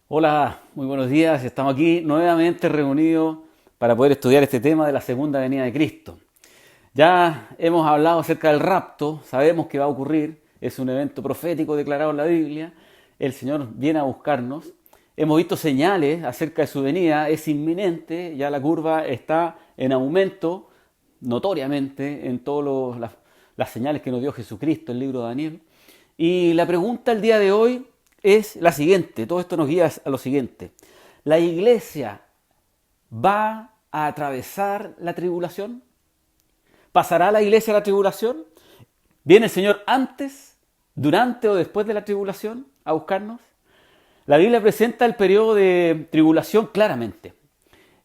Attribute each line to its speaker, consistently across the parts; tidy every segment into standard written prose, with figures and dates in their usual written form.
Speaker 1: Hola, muy buenos días. Estamos aquí nuevamente reunidos para poder estudiar este tema de la segunda venida de Cristo. Ya hemos hablado acerca del rapto, sabemos que va a ocurrir, es un evento profético declarado en la Biblia, el Señor viene a buscarnos. Hemos visto señales acerca de su venida, es inminente, ya la curva está en aumento notoriamente en todas las señales que nos dio Jesucristo, el libro de Daniel. Y la pregunta el día de hoy es la siguiente, todo esto nos guía a lo siguiente. ¿La iglesia va a atravesar la tribulación? ¿Pasará la iglesia la tribulación? ¿Viene el Señor antes, durante o después de la tribulación a buscarnos? La Biblia presenta el periodo de tribulación claramente.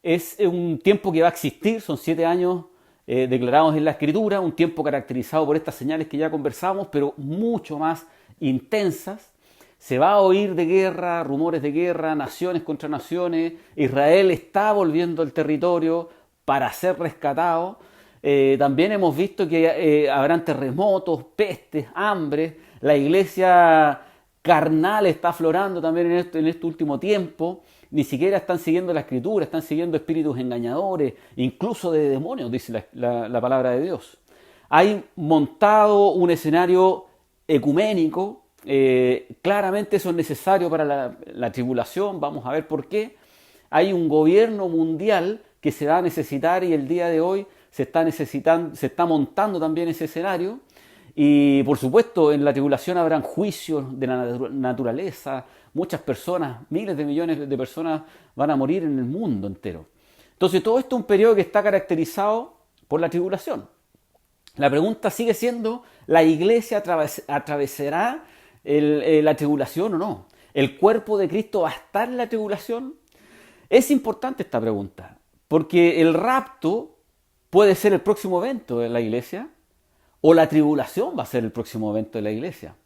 Speaker 1: Es un tiempo que va a existir, son 7 años declarados en la Escritura, un tiempo caracterizado por estas señales que ya conversamos, pero mucho más intensas. Se va a oír de guerra, rumores de guerra, naciones contra naciones. Israel está volviendo al territorio para ser rescatado. También hemos visto que habrán terremotos, pestes, hambre. La iglesia carnal está aflorando también en este último tiempo. Ni siquiera están siguiendo la escritura, están siguiendo espíritus engañadores, incluso de demonios, dice la palabra de Dios. Hay montado un escenario ecuménico. Claramente eso es necesario para la tribulación, vamos a ver por qué. Hay un gobierno mundial que se va a necesitar y el día de hoy se está montando también ese escenario. Y por supuesto, en la tribulación habrán juicios de la naturaleza, muchas personas, miles de millones de personas van a morir en el mundo entero. Entonces, todo esto es un periodo que está caracterizado por la tribulación. La pregunta sigue siendo, ¿la iglesia atravesará la tribulación o no? ¿El cuerpo de Cristo va a estar en la tribulación? Es importante esta pregunta, porque el rapto puede ser el próximo evento de la iglesia, o la tribulación va a ser el próximo evento de la iglesia.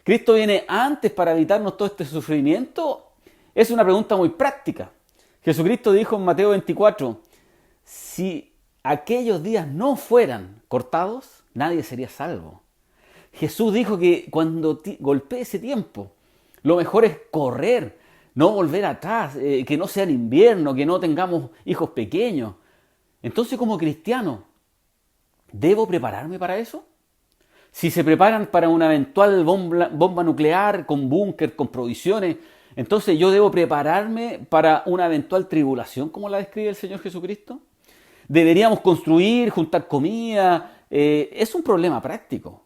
Speaker 1: ¿Cristo viene antes para evitarnos todo este sufrimiento? Es una pregunta muy práctica. Jesucristo dijo en Mateo 24, si aquellos días no fueran cortados, nadie sería salvo. Jesús dijo que cuando golpee ese tiempo, lo mejor es correr, no volver atrás, que no sea en invierno, que no tengamos hijos pequeños. Entonces, como cristiano, ¿debo prepararme para eso? Si se preparan para una eventual bomba nuclear, con búnker, con provisiones, entonces yo debo prepararme para una eventual tribulación, como la describe el Señor Jesucristo. Deberíamos construir, juntar comida. Es un problema práctico.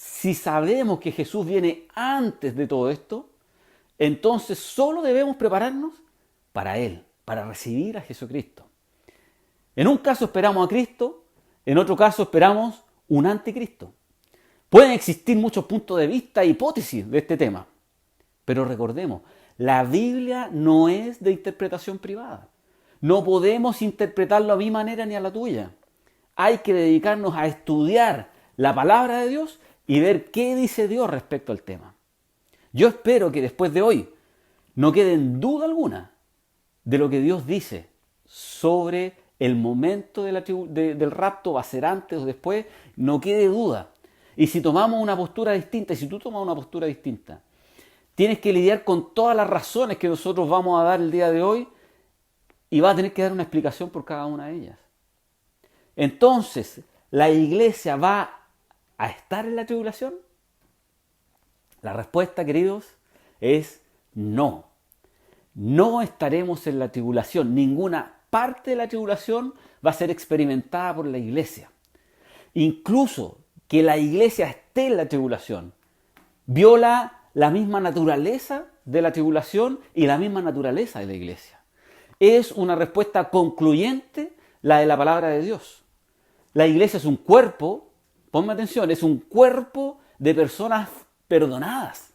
Speaker 1: Si sabemos que Jesús viene antes de todo esto, entonces solo debemos prepararnos para Él, para recibir a Jesucristo. En un caso esperamos a Cristo, en otro caso esperamos un anticristo. Pueden existir muchos puntos de vista e hipótesis de este tema, pero recordemos, la Biblia no es de interpretación privada. No podemos interpretarlo a mi manera ni a la tuya. Hay que dedicarnos a estudiar la palabra de Dios y ver qué dice Dios respecto al tema. Yo espero que después de hoy no quede en duda alguna de lo que Dios dice sobre el momento del rapto, va a ser antes o después, no quede duda. Y si tomamos una postura distinta, y si tú tomas una postura distinta, tienes que lidiar con todas las razones que nosotros vamos a dar el día de hoy y vas a tener que dar una explicación por cada una de ellas. Entonces, ¿la iglesia va a estar en la tribulación? La respuesta, queridos, es no. No estaremos en la tribulación. Ninguna parte de la tribulación va a ser experimentada por la iglesia. Incluso que la iglesia esté en la tribulación viola la misma naturaleza de la tribulación y la misma naturaleza de la iglesia. Es una respuesta concluyente la de la palabra de Dios. La iglesia es un cuerpo, ponme atención, es un cuerpo de personas perdonadas,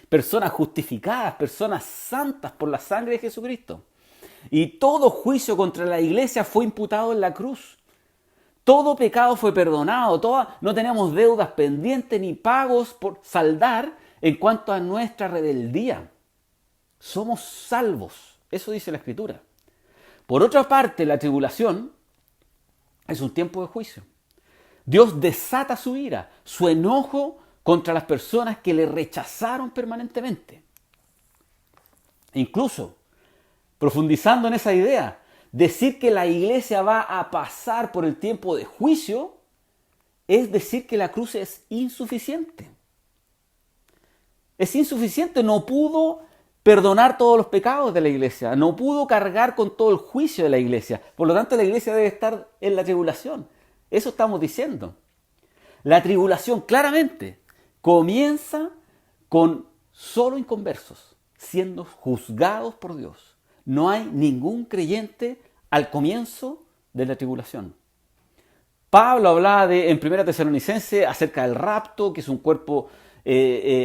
Speaker 1: personas justificadas, personas santas por la sangre de Jesucristo. Y todo juicio contra la iglesia fue imputado en la cruz. Todo pecado fue perdonado, no tenemos deudas pendientes ni pagos por saldar en cuanto a nuestra rebeldía. Somos salvos, eso dice la Escritura. Por otra parte, la tribulación es un tiempo de juicio. Dios desata su ira, su enojo contra las personas que le rechazaron permanentemente. Incluso, profundizando en esa idea, decir que la iglesia va a pasar por el tiempo de juicio es decir que la cruz es insuficiente. Es insuficiente, no pudo perdonar todos los pecados de la iglesia, no pudo cargar con todo el juicio de la iglesia. Por lo tanto, la iglesia debe estar en la tribulación. Eso estamos diciendo. La tribulación claramente comienza con solo inconversos, siendo juzgados por Dios. No hay ningún creyente al comienzo de la tribulación. Pablo hablaba en 1 Tesalonicenses acerca del rapto, que es un cuerpo,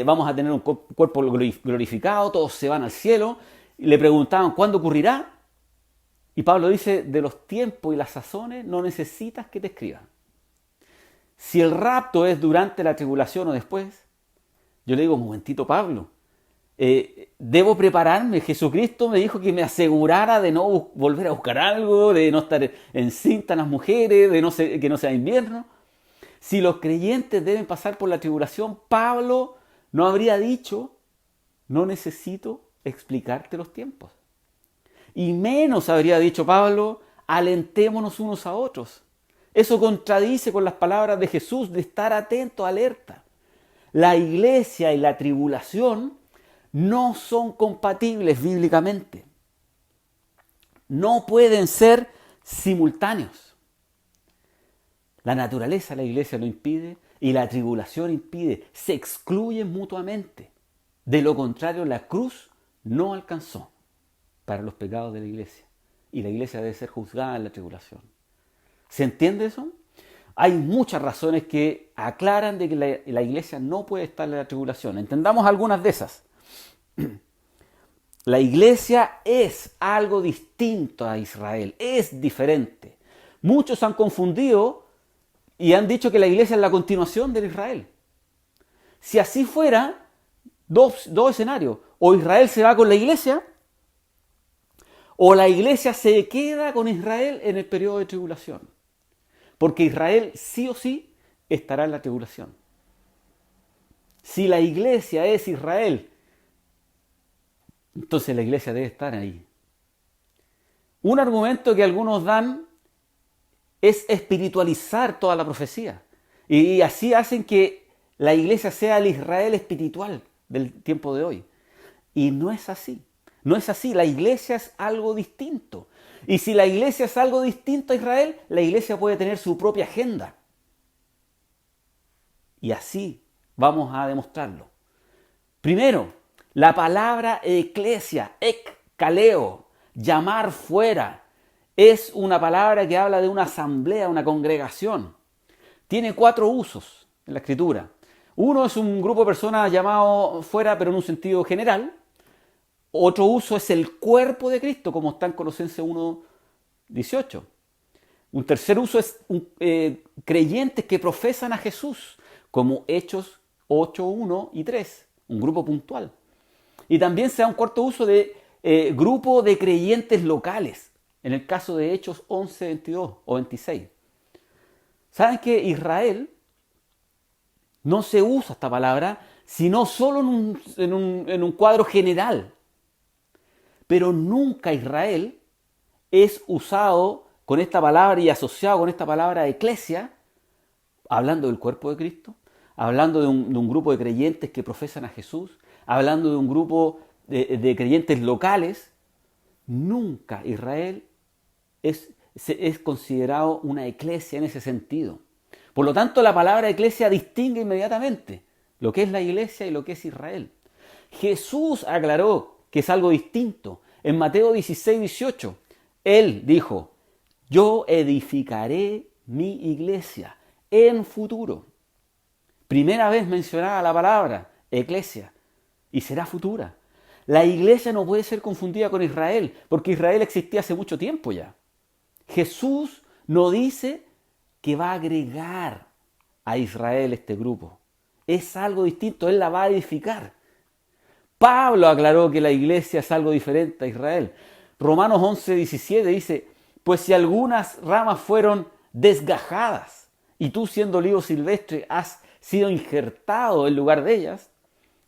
Speaker 1: vamos a tener un cuerpo glorificado, todos se van al cielo. Y le preguntaban, ¿cuándo ocurrirá? Y Pablo dice, de los tiempos y las sazones no necesitas que te escriban. Si el rapto es durante la tribulación o después, yo le digo, un momentito Pablo, debo prepararme. Jesucristo me dijo que me asegurara de no volver a buscar algo, de no estar encinta las mujeres, de que no sea invierno. Si los creyentes deben pasar por la tribulación, Pablo no habría dicho, no necesito explicarte los tiempos. Y menos habría dicho Pablo, alentémonos unos a otros. Eso contradice con las palabras de Jesús de estar atento, alerta. La iglesia y la tribulación no son compatibles bíblicamente. No pueden ser simultáneos. La naturaleza de la iglesia lo impide y la tribulación impide. Se excluyen mutuamente. De lo contrario, la cruz no alcanzó para los pecados de la iglesia. Y la iglesia debe ser juzgada en la tribulación. ¿Se entiende eso? Hay muchas razones que aclaran de que la iglesia no puede estar en la tribulación. Entendamos algunas de esas. La iglesia es algo distinto a Israel, es diferente. Muchos han confundido y han dicho que la iglesia es la continuación de Israel. Si así fuera, dos escenarios. O Israel se va con la iglesia, o la iglesia se queda con Israel en el periodo de tribulación. Porque Israel sí o sí estará en la tribulación. Si la iglesia es Israel, entonces la iglesia debe estar ahí. Un argumento que algunos dan es espiritualizar toda la profecía. Y así hacen que la iglesia sea el Israel espiritual del tiempo de hoy. Y no es así. No es así. La iglesia es algo distinto. Y si la iglesia es algo distinto a Israel, la iglesia puede tener su propia agenda. Y así vamos a demostrarlo. Primero, la palabra eclesia, ekkaleo, llamar fuera, es una palabra que habla de una asamblea, una congregación. Tiene 4 usos en la Escritura. Uno es un grupo de personas llamado fuera, pero en un sentido general. Otro uso es el cuerpo de Cristo, como está en Colosenses 1:18. Un tercer uso es creyentes que profesan a Jesús, como Hechos 8:1 y 3, un grupo puntual. Y también se da un cuarto uso de grupo de creyentes locales, en el caso de Hechos 11:22 o 26. ¿Saben que Israel no se usa esta palabra, sino solo en un cuadro general? Pero nunca Israel es usado con esta palabra y asociado con esta palabra eclesia, hablando del cuerpo de Cristo, hablando de un grupo de creyentes que profesan a Jesús, hablando de un grupo de creyentes locales. Nunca Israel es considerado una eclesia en ese sentido. Por lo tanto, la palabra eclesia distingue inmediatamente lo que es la iglesia y lo que es Israel. Jesús aclaró que es algo distinto. En Mateo 16:18, Él dijo, yo edificaré mi iglesia en futuro. Primera vez mencionada la palabra eclesia y será futura. La iglesia no puede ser confundida con Israel, porque Israel existía hace mucho tiempo ya. Jesús no dice que va a agregar a Israel este grupo. Es algo distinto, Él la va a edificar. Pablo aclaró que la iglesia es algo diferente a Israel. Romanos 11:17 dice, pues si algunas ramas fueron desgajadas y tú siendo olivo silvestre has sido injertado en lugar de ellas,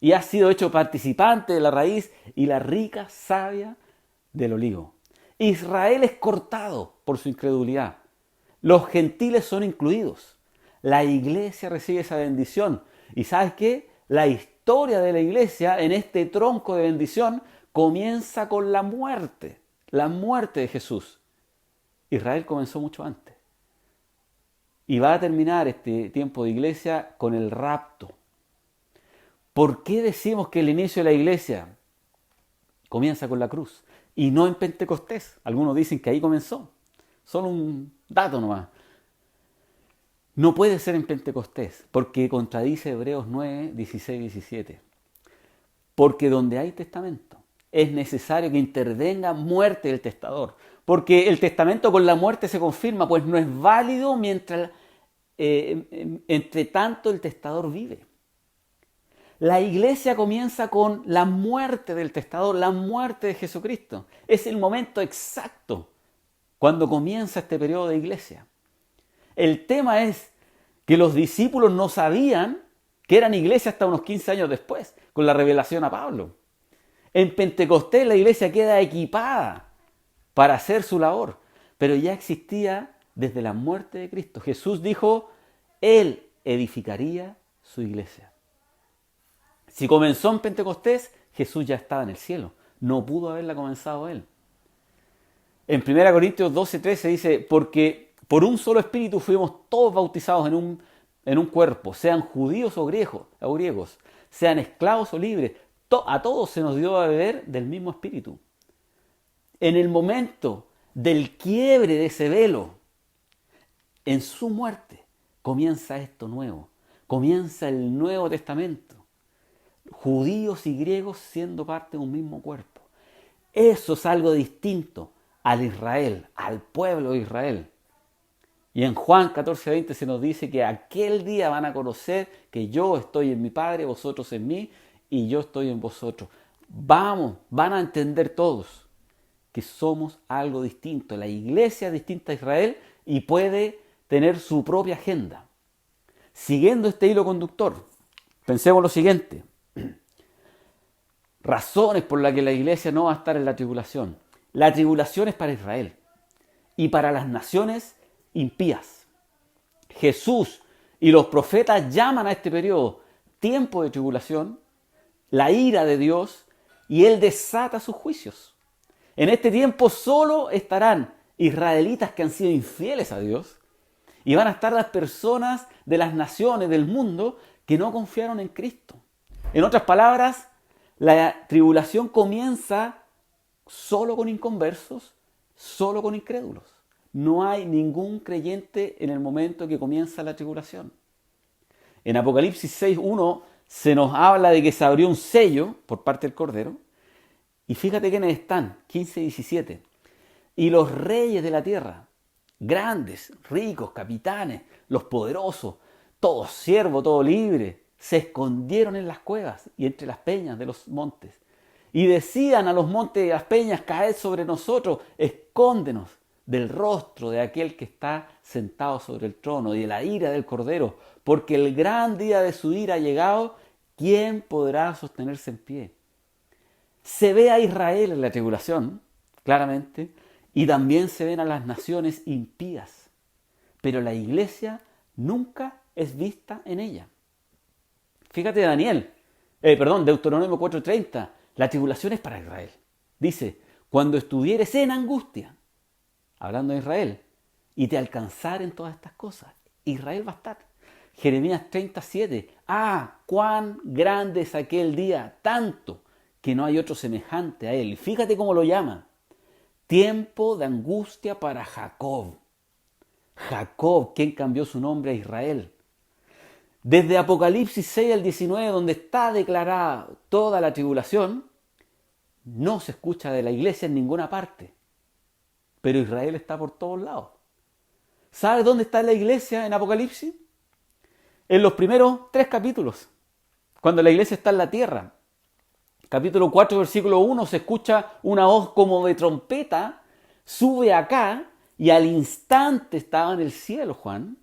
Speaker 1: y has sido hecho participante de la raíz y la rica savia del olivo. Israel es cortado por su incredulidad. Los gentiles son incluidos. La iglesia recibe esa bendición. ¿Y sabes qué? La historia de la iglesia en este tronco de bendición comienza con la muerte de Jesús. Israel comenzó mucho antes. Y va a terminar este tiempo de iglesia con el rapto. ¿Por qué decimos que el inicio de la iglesia comienza con la cruz y no en Pentecostés? Algunos dicen que ahí comenzó. Solo un dato nomás. No puede ser en Pentecostés, porque contradice Hebreos 9, 16, 17. Porque donde hay testamento, es necesario que intervenga muerte del testador. Porque el testamento con la muerte se confirma, pues no es válido mientras, entre tanto el testador vive. La iglesia comienza con la muerte del testador, la muerte de Jesucristo. Es el momento exacto cuando comienza este periodo de iglesia. El tema es que los discípulos no sabían que eran iglesia hasta unos 15 años después, con la revelación a Pablo. En Pentecostés la iglesia queda equipada para hacer su labor, pero ya existía desde la muerte de Cristo. Jesús dijo, Él edificaría su iglesia. Si comenzó en Pentecostés, Jesús ya estaba en el cielo. No pudo haberla comenzado Él. En 1 Corintios 12:13 dice, porque por un solo espíritu fuimos todos bautizados en un cuerpo, sean judíos o griegos, sean esclavos o libres, a todos se nos dio a beber del mismo espíritu. En el momento del quiebre de ese velo, en su muerte, comienza esto nuevo, comienza el Nuevo Testamento. Judíos y griegos siendo parte de un mismo cuerpo. Eso es algo distinto al Israel, al pueblo de Israel. Y en Juan 14:20 se nos dice que aquel día van a conocer que yo estoy en mi Padre, vosotros en mí, y yo estoy en vosotros. Van a entender todos que somos algo distinto. La iglesia es distinta a Israel y puede tener su propia agenda. Siguiendo este hilo conductor, pensemos lo siguiente. Razones por las que la iglesia no va a estar en la tribulación. La tribulación es para Israel y para las naciones impías. Jesús y los profetas llaman a este periodo tiempo de tribulación, la ira de Dios, y Él desata sus juicios. En este tiempo solo estarán israelitas que han sido infieles a Dios y van a estar las personas de las naciones del mundo que no confiaron en Cristo. En otras palabras, la tribulación comienza solo con inconversos, solo con incrédulos. No hay ningún creyente en el momento que comienza la tribulación. En Apocalipsis 6:1 se nos habla de que se abrió un sello por parte del Cordero. Y fíjate quiénes están, 15 y 17. Y los reyes de la tierra, grandes, ricos, capitanes, los poderosos, todos siervos, todo libre, se escondieron en las cuevas y entre las peñas de los montes. Y decían a los montes y las peñas, caed sobre nosotros, escóndenos del rostro de aquel que está sentado sobre el trono y de la ira del Cordero, porque el gran día de su ira ha llegado, ¿quién podrá sostenerse en pie? Se ve a Israel en la tribulación, claramente, y también se ven a las naciones impías, pero la iglesia nunca es vista en ella. Fíjate Deuteronomio 4:30, la tribulación es para Israel. Dice, cuando estuvieres en angustia, hablando de Israel, y te alcanzaren todas estas cosas, Israel va a estar. Jeremías 37, cuán grande es aquel día, tanto que no hay otro semejante a él. Fíjate cómo lo llama. Tiempo de angustia para Jacob. Jacob, quien cambió su nombre a Israel. Desde Apocalipsis 6 al 19, donde está declarada toda la tribulación, no se escucha de la iglesia en ninguna parte. Pero Israel está por todos lados. ¿Sabes dónde está la iglesia en Apocalipsis? En los primeros 3 capítulos, cuando la iglesia está en la tierra. Capítulo 4, versículo 1, se escucha una voz como de trompeta, sube acá, y al instante estaba en el cielo Juan,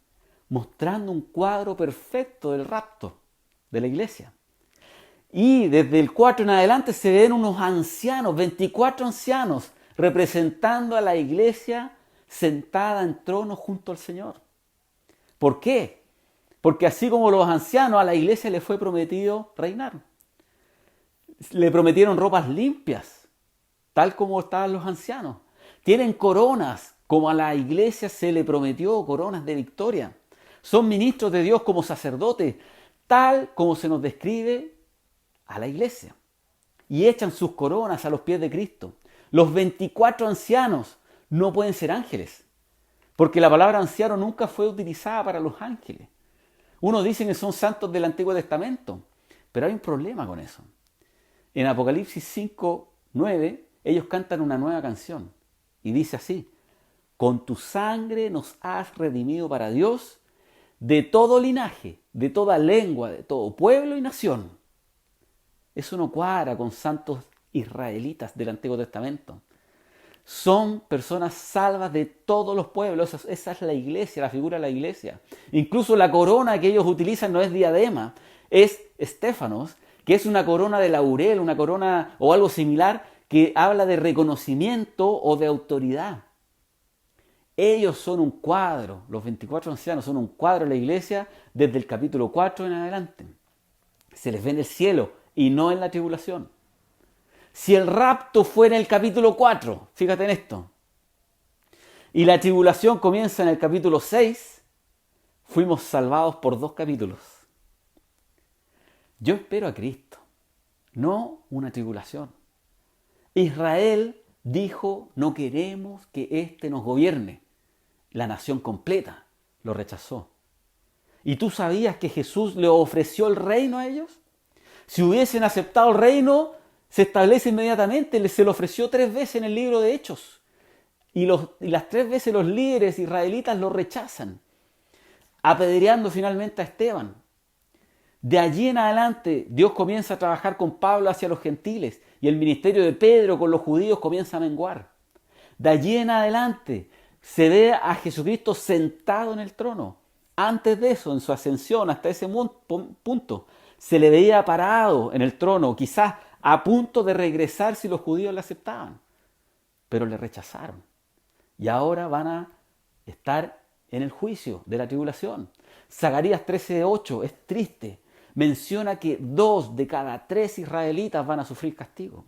Speaker 1: mostrando un cuadro perfecto del rapto de la iglesia. Y desde el 4 en adelante se ven unos ancianos, 24 ancianos, representando a la iglesia sentada en trono junto al Señor. ¿Por qué? Porque así como los ancianos, a la iglesia le fue prometido reinar. Le prometieron ropas limpias, tal como estaban los ancianos. Tienen coronas, como a la iglesia se le prometió, coronas de victoria. Son ministros de Dios como sacerdotes, tal como se nos describe a la iglesia. Y echan sus coronas a los pies de Cristo. Los 24 ancianos no pueden ser ángeles, porque la palabra anciano nunca fue utilizada para los ángeles. Unos dicen que son santos del Antiguo Testamento, pero hay un problema con eso. En Apocalipsis 5:9, ellos cantan una nueva canción y dice así: con tu sangre nos has redimido para Dios de todo linaje, de toda lengua, de todo pueblo y nación. Eso no cuadra con santos israelitas del Antiguo Testamento. Son personas salvas de todos los pueblos. Esa es la iglesia, la figura de la iglesia. Incluso la corona que ellos utilizan no es diadema, es estéfanos, que es una corona de laurel, una corona o algo similar que habla de reconocimiento o de autoridad. Ellos son un cuadro, los 24 ancianos son un cuadro de la iglesia desde el capítulo 4 en adelante. Se les ve en el cielo y no en la tribulación. Si el rapto fue en el capítulo 4, fíjate en esto, y la tribulación comienza en el capítulo 6, fuimos salvados por 2 capítulos. Yo espero a Cristo, no una tribulación. Israel dijo: no queremos que éste nos gobierne. La nación completa lo rechazó. ¿Y tú sabías que Jesús le ofreció el reino a ellos? Si hubiesen aceptado el reino, se establece inmediatamente. Se lo ofreció 3 veces en el libro de Hechos. Y las 3 veces los líderes israelitas lo rechazan, apedreando finalmente a Esteban. De allí en adelante, Dios comienza a trabajar con Pablo hacia los gentiles y el ministerio de Pedro con los judíos comienza a menguar. De allí en adelante, se ve a Jesucristo sentado en el trono. Antes de eso, en su ascensión hasta ese punto, se le veía parado en el trono, quizás a punto de regresar si los judíos le aceptaban. Pero le rechazaron. Y ahora van a estar en el juicio de la tribulación. Zacarías 13:8 es triste. Menciona que 2 de cada 3 israelitas van a sufrir castigo.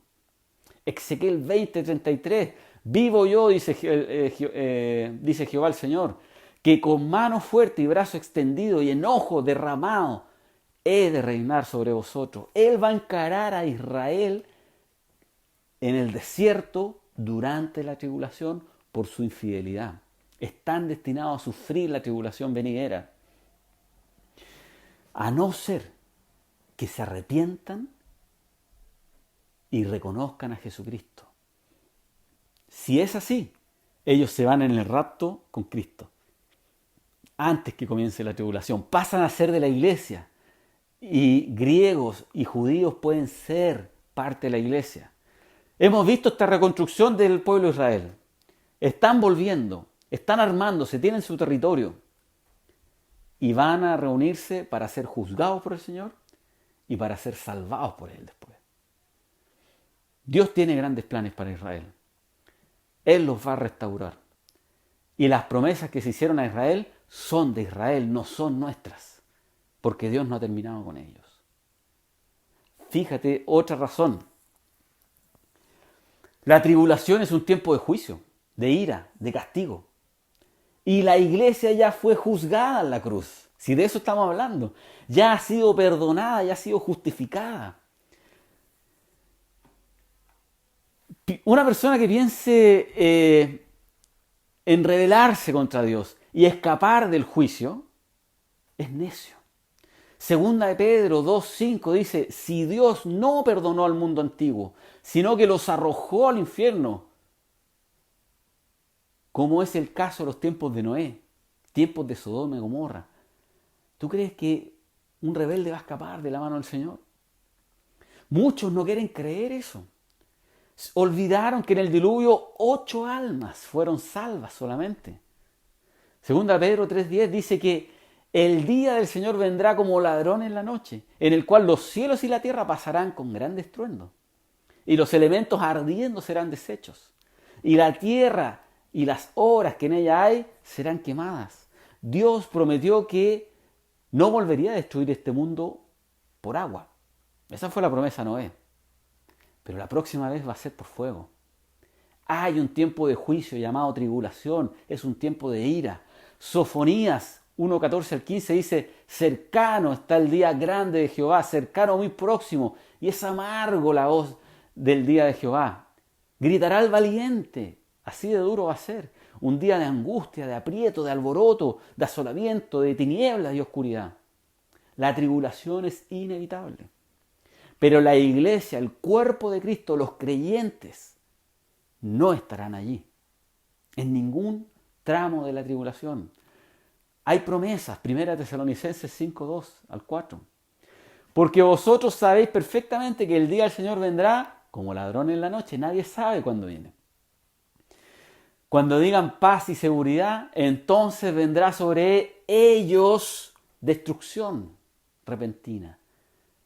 Speaker 1: Ezequiel 20:33, vivo yo, dice Jehová el Señor, que con mano fuerte y brazo extendido y enojo derramado he de reinar sobre vosotros. Él va a encarar a Israel en el desierto durante la tribulación por su infidelidad. Están destinados a sufrir la tribulación venidera, a no ser que se arrepientan y reconozcan a Jesucristo. Si es así, ellos se van en el rapto con Cristo, antes que comience la tribulación. Pasan a ser de la iglesia, y griegos y judíos pueden ser parte de la iglesia. Hemos visto esta reconstrucción del pueblo de Israel. Están volviendo, están armándose, tienen su territorio, y van a reunirse para ser juzgados por el Señor y para ser salvados por Él después. Dios tiene grandes planes para Israel. Él los va a restaurar. Y las promesas que se hicieron a Israel son de Israel, no son nuestras, porque Dios no ha terminado con ellos. Fíjate, otra razón. La tribulación es un tiempo de juicio, de ira, de castigo. Y la iglesia ya fue juzgada en la cruz. Si de eso estamos hablando, ya ha sido perdonada, ya ha sido justificada. Una persona que piense en rebelarse contra Dios y escapar del juicio es necio. Segunda de Pedro 2:5 dice: si Dios no perdonó al mundo antiguo, sino que los arrojó al infierno, como es el caso de los tiempos de Noé, tiempos de Sodoma y Gomorra, ¿tú crees que un rebelde va a escapar de la mano del Señor? Muchos no quieren creer eso. Olvidaron que en el diluvio 8 almas fueron salvas solamente. Segunda Pedro 3:10 dice que El día del Señor vendrá como ladrón en la noche, en el cual los cielos y la tierra pasarán con gran estruendo, y los elementos ardiendo serán deshechos, y la tierra y las obras que en ella hay serán quemadas. Dios prometió que no volvería a destruir este mundo por agua. Esa fue la promesa a Noé. Pero la próxima vez va a ser por fuego. Hay un tiempo de juicio llamado tribulación, es un tiempo de ira. Sofonías 1:14 al 15 dice, cercano está el día grande de Jehová, cercano, muy próximo, y es amargo la voz del día de Jehová. Gritará el valiente, así de duro va a ser. Un día de angustia, de aprieto, de alboroto, de asolamiento, de tinieblas y oscuridad. La tribulación es inevitable. Pero la iglesia, el cuerpo de Cristo, los creyentes, no estarán allí, en ningún tramo de la tribulación. Hay promesas, 1 Tesalonicenses 5:2 al 4. Porque vosotros sabéis perfectamente que el día del Señor vendrá como ladrón en la noche, nadie sabe cuándo viene. Cuando digan paz y seguridad, entonces vendrá sobre ellos destrucción repentina,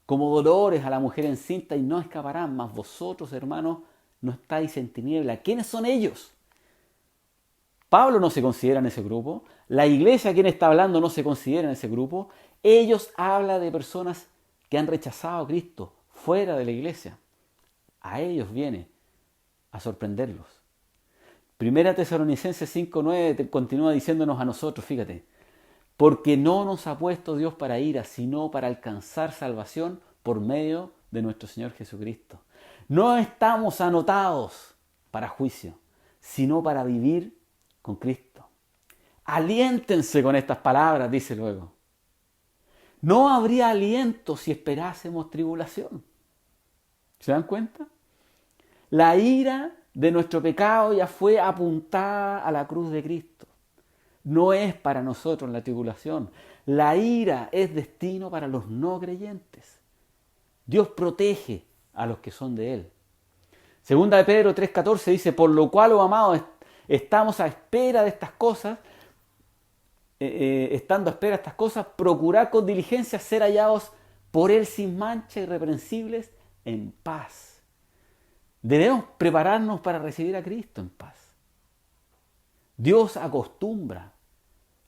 Speaker 1: como dolores a la mujer encinta, y no escaparán, mas vosotros, hermanos, no estáis en tiniebla. ¿Quiénes son ellos? Pablo no se considera en ese grupo, la iglesia a quien está hablando no se considera en ese grupo. Ellos hablan de personas que han rechazado a Cristo fuera de la iglesia. A ellos viene a sorprenderlos. 1 Tesalonicenses 5:9 continúa diciéndonos a nosotros, fíjate, porque no nos ha puesto Dios para ira, sino para alcanzar salvación por medio de nuestro Señor Jesucristo. No estamos anotados para juicio, sino para vivir con Cristo. Aliéntense con estas palabras, dice luego. No habría aliento si esperásemos tribulación. ¿Se dan cuenta? La ira de nuestro pecado ya fue apuntada a la cruz de Cristo. No es para nosotros la tribulación. La ira es destino para los no creyentes. Dios protege a los que son de Él. Segunda de Pedro 3:14 dice, por lo cual, oh amados, estamos a espera de estas cosas, estando a espera de estas cosas, procurad con diligencia ser hallados por Él sin mancha, irreprensibles, en paz. Debemos prepararnos para recibir a Cristo en paz. Dios acostumbra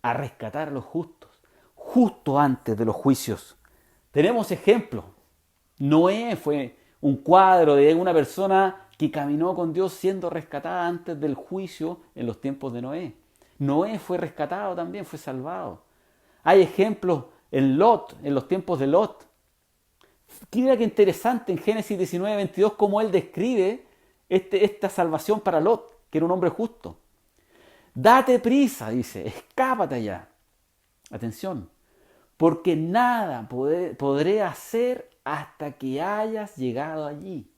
Speaker 1: a rescatar a los justos, justo antes de los juicios. Tenemos ejemplos. Noé fue un cuadro de una persona que caminó con Dios siendo rescatada antes del juicio en los tiempos de Noé. Noé fue rescatado también, fue salvado. Hay ejemplos en Lot, en los tiempos de Lot. Mira qué interesante en Génesis 19:22 cómo él describe esta salvación para Lot, que era un hombre justo. Date prisa, dice, escápate allá. Atención, porque nada podré hacer hasta que hayas llegado allí.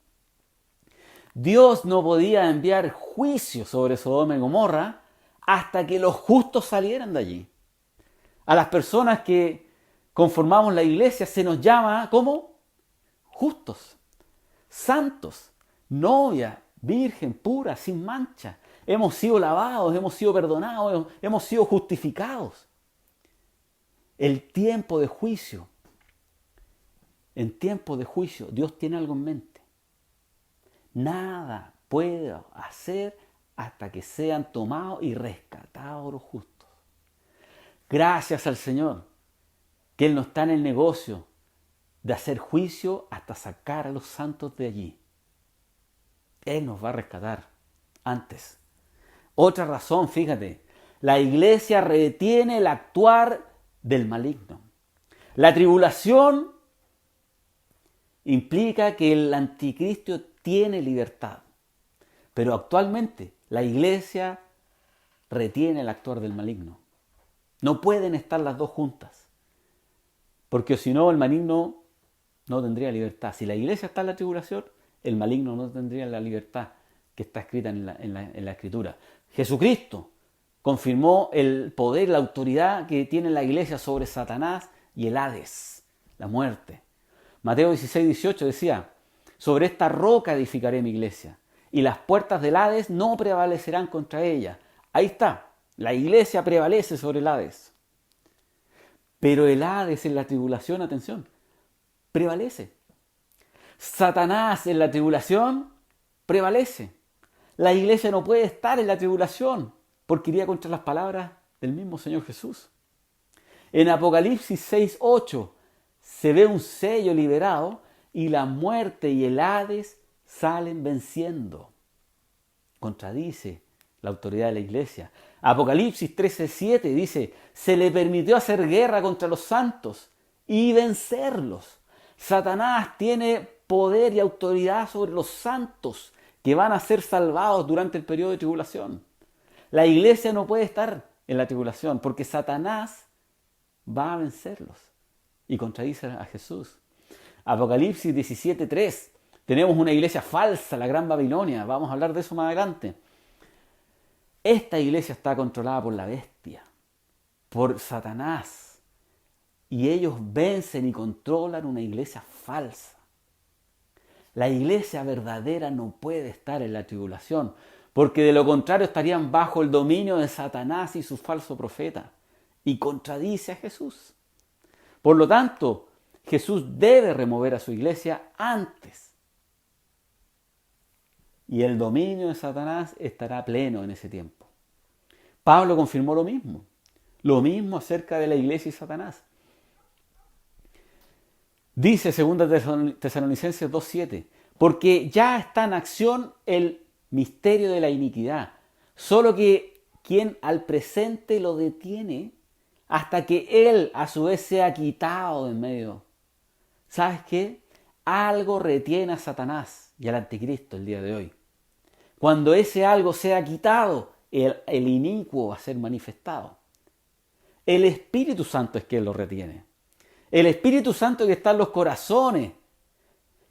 Speaker 1: Dios no podía enviar juicio sobre Sodoma y Gomorra hasta que los justos salieran de allí. A las personas que conformamos la iglesia se nos llama ¿cómo? Justos, santos, novia, virgen, pura, sin mancha. Hemos sido lavados, hemos sido perdonados, hemos sido justificados. El tiempo de juicio, en tiempo de juicio, Dios tiene algo en mente. Nada puede hacer hasta que sean tomados y rescatados los justos. Gracias al Señor, que Él no está en el negocio de hacer juicio hasta sacar a los santos de allí. Él nos va a rescatar antes. Otra razón, fíjate, la iglesia retiene el actuar del maligno. La tribulación implica que el anticristo tiene libertad, pero actualmente la iglesia retiene el actuar del maligno. No pueden estar las dos juntas, porque si no el maligno no tendría libertad. Si la iglesia está en la tribulación, el maligno no tendría la libertad que está escrita en la Escritura. Jesucristo confirmó el poder, la autoridad que tiene la iglesia sobre Satanás y el Hades, la muerte. Mateo 16:18 decía, sobre esta roca edificaré mi iglesia, y las puertas del Hades no prevalecerán contra ella. Ahí está, la iglesia prevalece sobre el Hades. Pero el Hades en la tribulación, atención, prevalece. Satanás en la tribulación prevalece. La iglesia no puede estar en la tribulación porque iría contra las palabras del mismo Señor Jesús. En Apocalipsis 6:8 se ve un sello liberado y la muerte y el Hades salen venciendo. Contradice la autoridad de la iglesia. Apocalipsis 13:7 dice, se le permitió hacer guerra contra los santos y vencerlos. Satanás tiene poder y autoridad sobre los santos que van a ser salvados durante el periodo de tribulación. La iglesia no puede estar en la tribulación porque Satanás va a vencerlos y contradice a Jesús. Apocalipsis 17:3. Tenemos una iglesia falsa, la Gran Babilonia. Vamos a hablar de eso más adelante. Esta iglesia está controlada por la bestia, por Satanás. Y ellos vencen y controlan una iglesia falsa. La iglesia verdadera no puede estar en la tribulación, porque de lo contrario estarían bajo el dominio de Satanás y su falso profeta. Y contradice a Jesús. Por lo tanto, Jesús debe remover a su iglesia antes. Y el dominio de Satanás estará pleno en ese tiempo. Pablo confirmó lo mismo acerca de la iglesia y Satanás. Dice 2 Tesalonicenses 2:7, porque ya está en acción el misterio de la iniquidad, solo que quien al presente lo detiene hasta que él a su vez sea quitado de en medio. ¿Sabes qué? Algo retiene a Satanás y al anticristo el día de hoy. Cuando ese algo sea quitado, el inicuo va a ser manifestado. El Espíritu Santo es quien lo retiene. El Espíritu Santo que está en los corazones,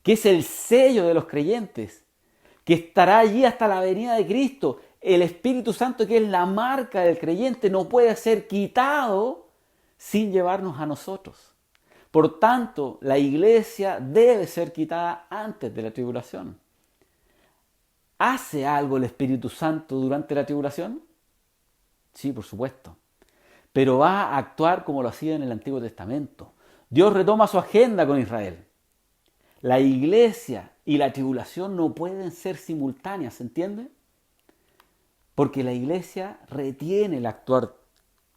Speaker 1: que es el sello de los creyentes, que estará allí hasta la venida de Cristo. El Espíritu Santo que es la marca del creyente no puede ser quitado sin llevarnos a nosotros. Por tanto, la iglesia debe ser quitada antes de la tribulación. ¿Hace algo el Espíritu Santo durante la tribulación? Sí, por supuesto. Pero va a actuar como lo hacía en el Antiguo Testamento. Dios retoma su agenda con Israel. La iglesia y la tribulación no pueden ser simultáneas, ¿se entiende? Porque la iglesia retiene el actuar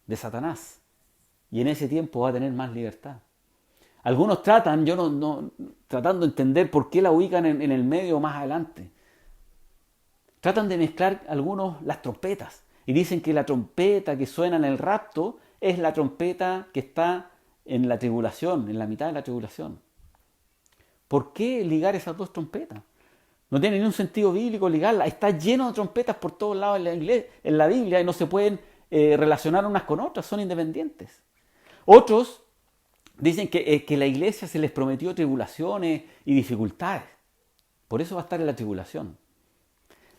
Speaker 1: de Satanás y en ese tiempo va a tener más libertad. Algunos tratan, tratando de entender por qué la ubican en el medio o más adelante. Tratan de mezclar algunos las trompetas y dicen que la trompeta que suena en el rapto es la trompeta que está en la tribulación, en la mitad de la tribulación. ¿Por qué ligar esas dos trompetas? No tiene ningún sentido bíblico ligarlas. Está lleno de trompetas por todos lados en la Biblia y no se pueden relacionar unas con otras, son independientes. Otros dicen que la iglesia se les prometió tribulaciones y dificultades. Por eso va a estar en la tribulación.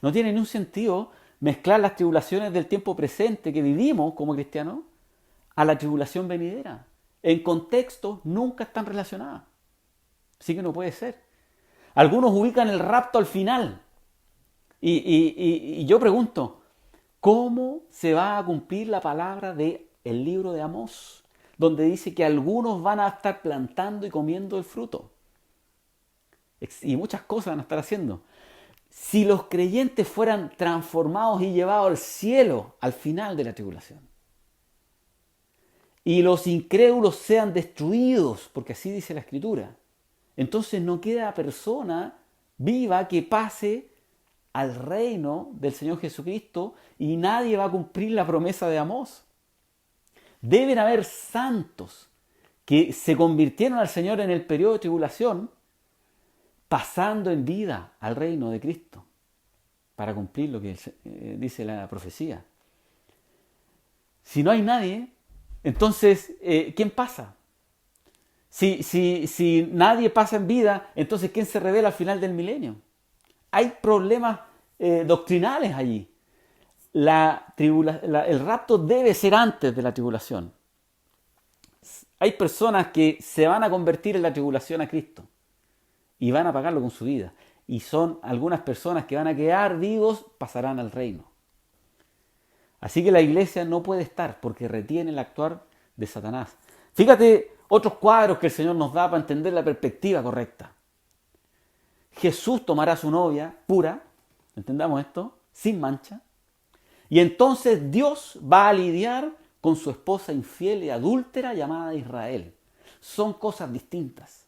Speaker 1: No tiene ningún sentido mezclar las tribulaciones del tiempo presente que vivimos como cristianos a la tribulación venidera. En contexto nunca están relacionadas. Así que no puede ser. Algunos ubican el rapto al final. Y yo pregunto, ¿cómo se va a cumplir la palabra del libro de Amós? Donde dice que algunos van a estar plantando y comiendo el fruto. Y muchas cosas van a estar haciendo. Si los creyentes fueran transformados y llevados al cielo al final de la tribulación, y los incrédulos sean destruidos, porque así dice la Escritura, entonces no queda persona viva que pase al reino del Señor Jesucristo y nadie va a cumplir la promesa de Amós. Deben haber santos que se convirtieron al Señor en el periodo de tribulación, pasando en vida al reino de Cristo para cumplir lo que dice la profecía. Si no hay nadie, entonces, ¿quién pasa? Si nadie pasa en vida, entonces ¿quién se revela al final del milenio? Hay problemas doctrinales allí. El rapto debe ser antes de la tribulación. Hay personas que se van a convertir en la tribulación a Cristo y van a pagarlo con su vida. Y son algunas personas que van a quedar vivos, pasarán al reino. Así que la iglesia no puede estar porque retiene el actuar de Satanás. Fíjate otros cuadros que el Señor nos da para entender la perspectiva correcta. Jesús tomará a su novia pura, entendamos esto, sin mancha, y entonces Dios va a lidiar con su esposa infiel y adúltera llamada Israel. Son cosas distintas.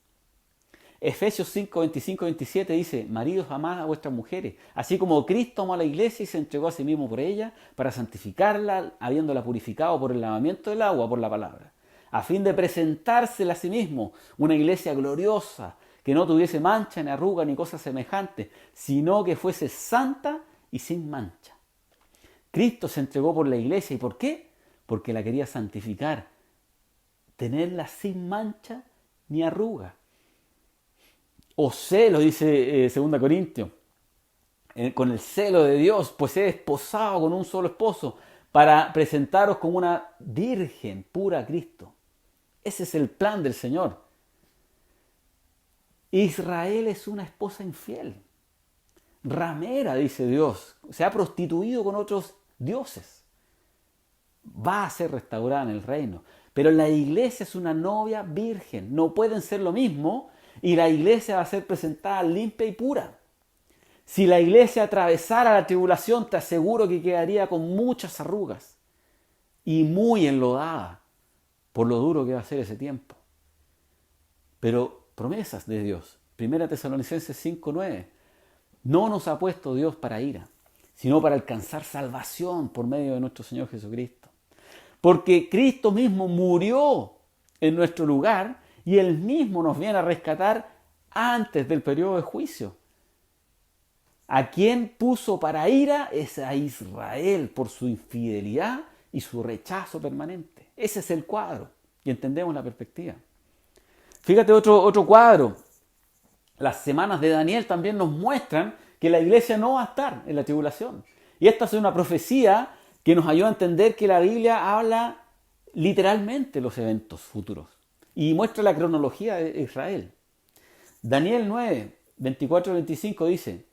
Speaker 1: Efesios 5, 25 y 27 dice, maridos, amad a vuestras mujeres, así como Cristo amó a la iglesia y se entregó a sí mismo por ella, para santificarla, habiéndola purificado por el lavamiento del agua, por la palabra, a fin de presentársela a sí mismo, una iglesia gloriosa, que no tuviese mancha, ni arruga, ni cosa semejante, sino que fuese santa y sin mancha. Cristo se entregó por la iglesia, ¿y por qué? Porque la quería santificar, tenerla sin mancha ni arruga. O celo, dice 2 Corintios, con el celo de Dios, pues he desposado con un solo esposo, para presentaros como una virgen pura a Cristo. Ese es el plan del Señor. Israel es una esposa infiel, ramera, dice Dios, se ha prostituido con otros dioses. Va a ser restaurada en el reino. Pero la iglesia es una novia virgen, no pueden ser lo mismo, y la iglesia va a ser presentada limpia y pura. Si la iglesia atravesara la tribulación, te aseguro que quedaría con muchas arrugas y muy enlodada por lo duro que va a ser ese tiempo. Pero promesas de Dios. 1 Tesalonicenses 5:9. No nos ha puesto Dios para ira, sino para alcanzar salvación por medio de nuestro Señor Jesucristo. Porque Cristo mismo murió en nuestro lugar y Él mismo nos viene a rescatar antes del periodo de juicio. A quien puso para ira es a Israel por su infidelidad y su rechazo permanente. Ese es el cuadro y entendemos la perspectiva. Fíjate otro cuadro. Las semanas de Daniel también nos muestran que la iglesia no va a estar en la tribulación. Y esta es una profecía que nos ayuda a entender que la Biblia habla literalmente los eventos futuros y muestra la cronología de Israel. Daniel 9, 24-25 dice,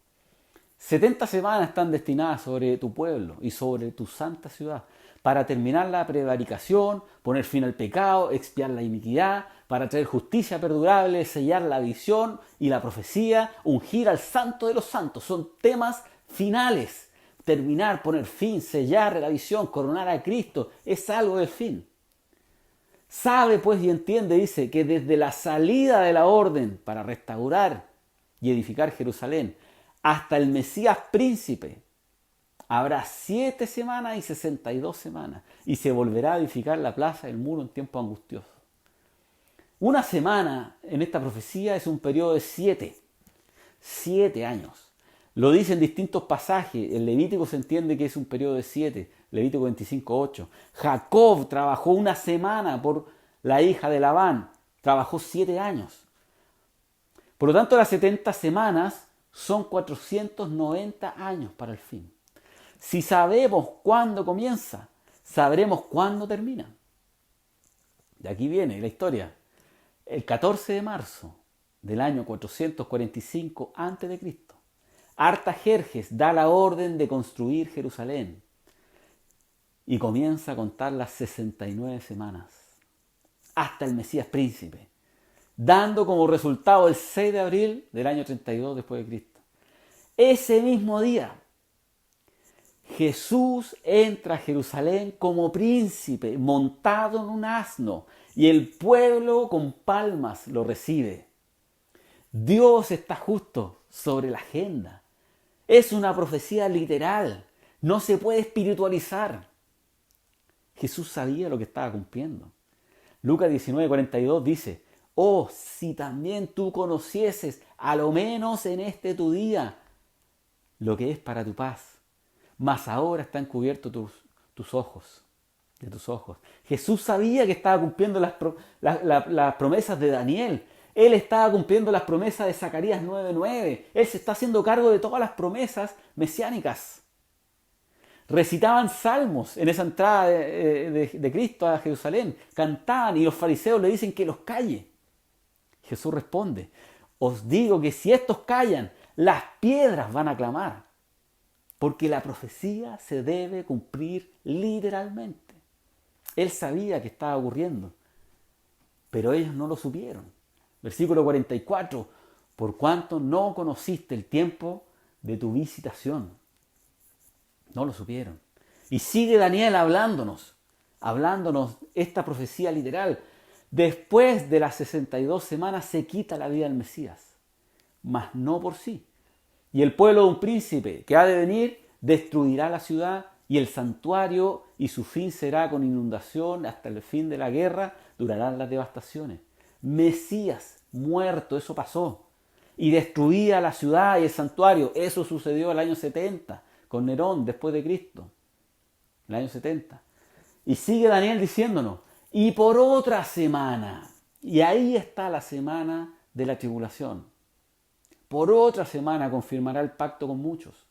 Speaker 1: 70 semanas están destinadas sobre tu pueblo y sobre tu santa ciudad, para terminar la prevaricación, poner fin al pecado, expiar la iniquidad, para traer justicia perdurable, sellar la visión y la profecía, ungir al santo de los santos. Son temas finales. Terminar, poner fin, sellar la visión, coronar a Cristo, es algo del fin. Sabe pues y entiende, dice, que desde la salida de la orden para restaurar y edificar Jerusalén hasta el Mesías príncipe, habrá 7 semanas y 62 semanas, y se volverá a edificar la plaza del muro en tiempo angustioso. Una semana en esta profecía es un periodo de 7 años. Lo dice en distintos pasajes. En Levítico se entiende que es un periodo de 7. Levítico 25:8. Jacob trabajó una semana por la hija de Labán. Trabajó 7 años. Por lo tanto, las 70 semanas son 490 años para el fin. Si sabemos cuándo comienza, sabremos cuándo termina. De aquí viene la historia. El 14 de marzo del año 445 a.C., Artajerjes da la orden de construir Jerusalén y comienza a contar las 69 semanas hasta el Mesías príncipe, dando como resultado el 6 de abril del año 32 después de Cristo. Ese mismo día, Jesús entra a Jerusalén como príncipe, montado en un asno, y el pueblo con palmas lo recibe. Dios está justo sobre la agenda. Es una profecía literal, no se puede espiritualizar. Jesús sabía lo que estaba cumpliendo. Lucas 19:42 dice, oh, si también tú conocieses, a lo menos en este tu día, lo que es para tu paz, mas ahora están cubiertos tus ojos, de tus ojos. Jesús sabía que estaba cumpliendo las promesas de Daniel. Él estaba cumpliendo las promesas de Zacarías 9:9. Él se está haciendo cargo de todas las promesas mesiánicas. Recitaban salmos en esa entrada de Cristo a Jerusalén. Cantaban y los fariseos le dicen que los calle. Jesús responde, os digo que si estos callan, las piedras van a clamar. Porque la profecía se debe cumplir literalmente. Él sabía que estaba ocurriendo. pero ellos no lo supieron. Versículo 44, por cuanto no conociste el tiempo de tu visitación. No lo supieron. Y sigue Daniel hablándonos esta profecía literal. Después de las 62 semanas se quita la vida del Mesías, mas no por sí. Y el pueblo de un príncipe que ha de venir destruirá la ciudad y el santuario, y su fin será con inundación hasta el fin de la guerra, durarán las devastaciones. Mesías muerto, eso pasó. Y destruía la ciudad y el santuario. Eso sucedió el año 70 con Nerón, después de Cristo. El año 70. Y sigue Daniel diciéndonos, y por otra semana, y ahí está la semana de la tribulación. Por otra semana confirmará el pacto con muchos.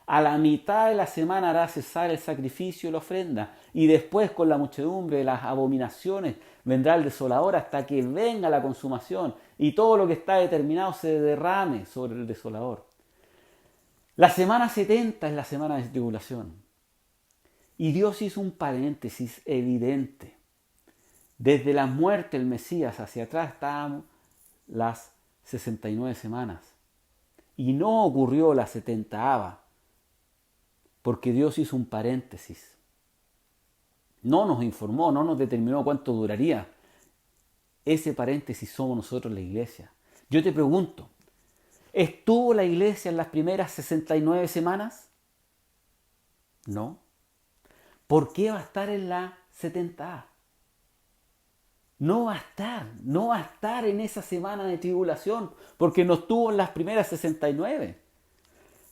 Speaker 1: A la mitad de la semana hará cesar el sacrificio y la ofrenda, y después con la muchedumbre de las abominaciones vendrá el desolador hasta que venga la consumación y todo lo que está determinado se derrame sobre el desolador. La semana 70 es la semana de tribulación. Y Dios hizo un paréntesis evidente. Desde la muerte del Mesías hacia atrás estábamos las 69 semanas. Y no ocurrió la 70ava, porque Dios hizo un paréntesis. No nos informó, no nos determinó cuánto duraría. Ese paréntesis somos nosotros, la iglesia. Yo te pregunto, ¿estuvo la iglesia en las primeras 69 semanas? No. ¿Por qué va a estar en la 70A? No va a estar en esa semana de tribulación, porque no estuvo en las primeras 69.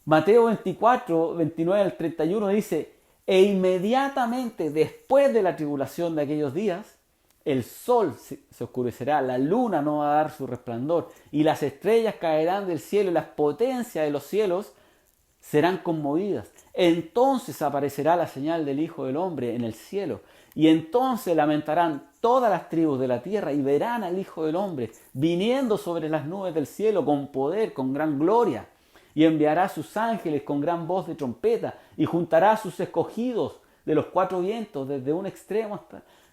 Speaker 1: Mateo 24, 29 al 31 dice, e inmediatamente después de la tribulación de aquellos días, el sol se oscurecerá, la luna no va a dar su resplandor, y las estrellas caerán del cielo, y las potencias de los cielos serán conmovidas. Entonces aparecerá la señal del Hijo del Hombre en el cielo, y entonces lamentarán todas las tribus de la tierra, y verán al Hijo del Hombre viniendo sobre las nubes del cielo con poder, con gran gloria. Y enviará a sus ángeles con gran voz de trompeta, y juntará a sus escogidos de los cuatro vientos, desde un extremo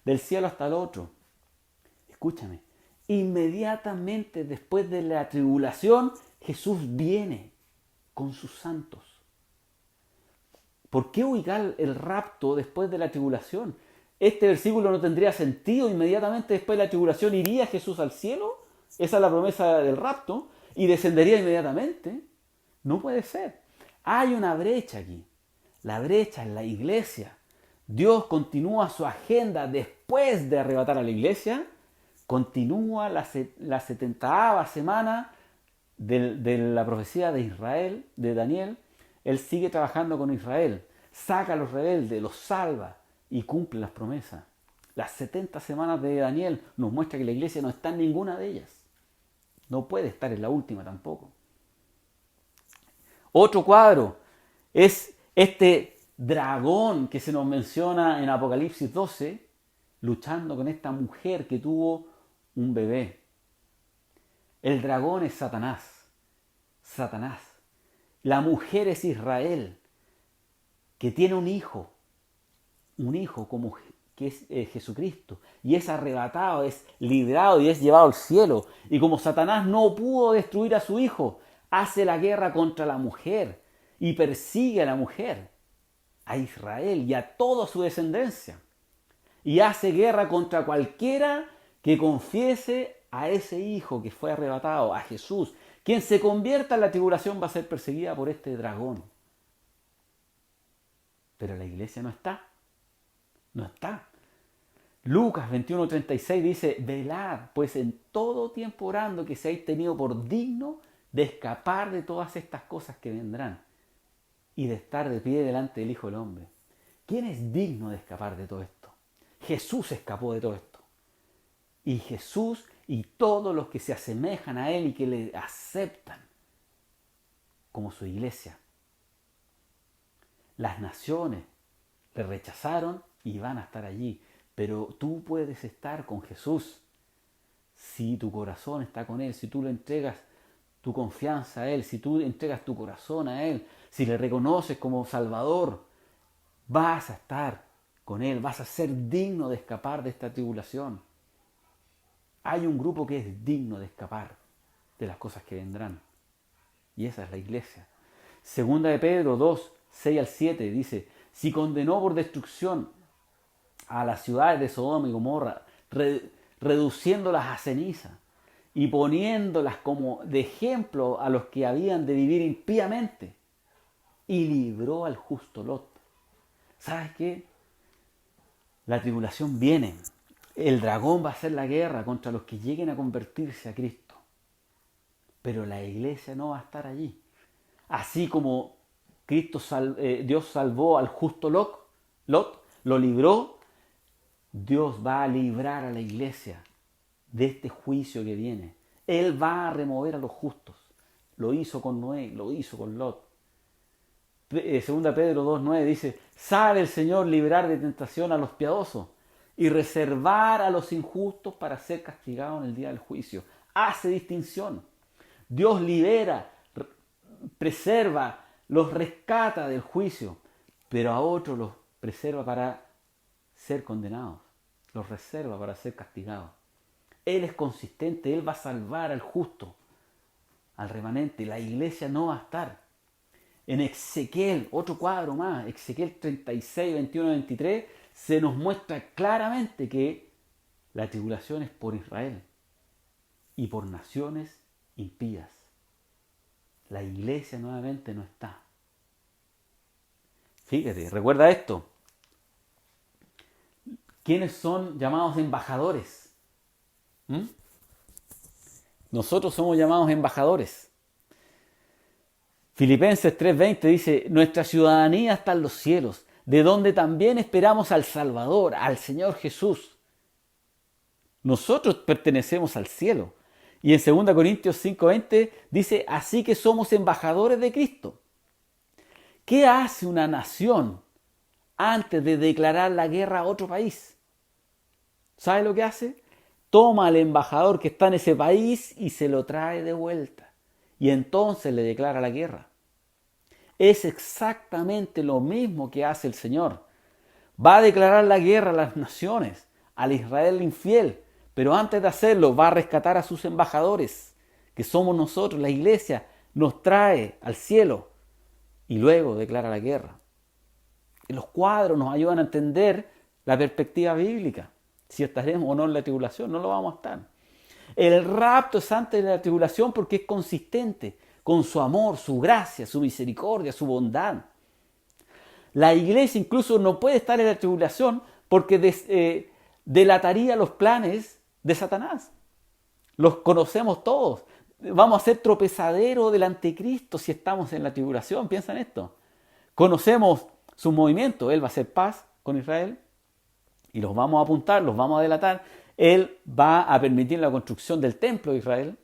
Speaker 1: del cielo hasta el otro. Escúchame, inmediatamente después de la tribulación, Jesús viene con sus santos. ¿Por qué ubicar el rapto después de la tribulación? Este versículo no tendría sentido. Inmediatamente después de la tribulación iría Jesús al cielo. Esa es la promesa del rapto. Y descendería inmediatamente. No puede ser. Hay una brecha aquí. La brecha en la iglesia. Dios continúa su agenda después de arrebatar a la iglesia. Continúa la 70ª semana de la profecía de Israel, de Daniel. Él sigue trabajando con Israel. Saca a los rebeldes, los salva y cumple las promesas. Las 70 semanas de Daniel nos muestra que la iglesia no está en ninguna de ellas. No puede estar en la última tampoco. Otro cuadro es este dragón que se nos menciona en Apocalipsis 12, luchando con esta mujer que tuvo un bebé. El dragón es Satanás. Satanás. La mujer es Israel, que tiene un hijo como que es Jesucristo, y es arrebatado, es librado y es llevado al cielo. Y como Satanás no pudo destruir a su hijo, hace la guerra contra la mujer y persigue a la mujer, a Israel y a toda su descendencia. Y hace guerra contra cualquiera que confiese a ese hijo que fue arrebatado, a Jesús. Quien se convierta en la tribulación va a ser perseguida por este dragón. Pero la iglesia no está. No está. Lucas 21:36 dice, velad pues en todo tiempo orando que seáis tenido por digno de escapar de todas estas cosas que vendrán y de estar de pie delante del Hijo del Hombre. ¿Quién es digno de escapar de todo esto? Jesús escapó de todo esto. Y Jesús y todos los que se asemejan a Él y que le aceptan como su iglesia. Las naciones le rechazaron y van a estar allí. Pero tú puedes estar con Jesús si tu corazón está con Él, si tú le entregas tu confianza a Él, si tú entregas tu corazón a Él, si le reconoces como Salvador, vas a estar con Él, vas a ser digno de escapar de esta tribulación. Hay un grupo que es digno de escapar de las cosas que vendrán. Y esa es la iglesia. Segunda de Pedro 2, 6 al 7 dice, si condenó por destrucción a las ciudades de Sodoma y Gomorra, reduciéndolas a ceniza y poniéndolas como de ejemplo a los que habían de vivir impíamente, y libró al justo Lot. ¿Sabes qué? La tribulación viene. El dragón va a hacer la guerra contra los que lleguen a convertirse a Cristo. Pero la iglesia no va a estar allí. Así como Dios salvó al justo Lot, lo libró, Dios va a librar a la iglesia de este juicio que viene. Él va a remover a los justos. Lo hizo con Noé, lo hizo con Lot. Segunda Pedro 2.9 dice, sabe el Señor librar de tentación a los piadosos y reservar a los injustos para ser castigados en el día del juicio. Hace distinción. Dios libera, preserva, los rescata del juicio, pero a otros los preserva para ser condenados, los reserva para ser castigados. Él es consistente, Él va a salvar al justo, al remanente. La iglesia no va a estar. En Ezequiel, otro cuadro más, Ezequiel 36, 21, 23, se nos muestra claramente que la tribulación es por Israel y por naciones impías. La iglesia nuevamente no está. Fíjate, recuerda esto. ¿Quiénes son llamados embajadores? Nosotros somos llamados embajadores. Filipenses 3:20 dice, nuestra ciudadanía está en los cielos, de donde también esperamos al Salvador, al Señor Jesús. Nosotros pertenecemos al cielo. Y en 2 Corintios 5:20 dice, así que somos embajadores de Cristo. ¿Qué hace una nación antes de declarar la guerra a otro país? ¿Sabe lo que hace? Toma al embajador que está en ese país y se lo trae de vuelta. Y entonces le declara la guerra. Es exactamente lo mismo que hace el Señor. Va a declarar la guerra a las naciones, al Israel infiel, pero antes de hacerlo va a rescatar a sus embajadores, que somos nosotros, la iglesia, nos trae al cielo y luego declara la guerra. Y los cuadros nos ayudan a entender la perspectiva bíblica, si estaremos o no en la tribulación, no lo vamos a estar. El rapto es antes de la tribulación porque es consistente con su amor, su gracia, su misericordia, su bondad. La iglesia incluso no puede estar en la tribulación porque delataría los planes de Satanás. Los conocemos todos. Vamos a ser tropezadero del anticristo si estamos en la tribulación. Piensa en esto. Conocemos su movimiento. Él va a hacer paz con Israel y los vamos a apuntar, los vamos a delatar. Él va a permitir la construcción del templo de Israel.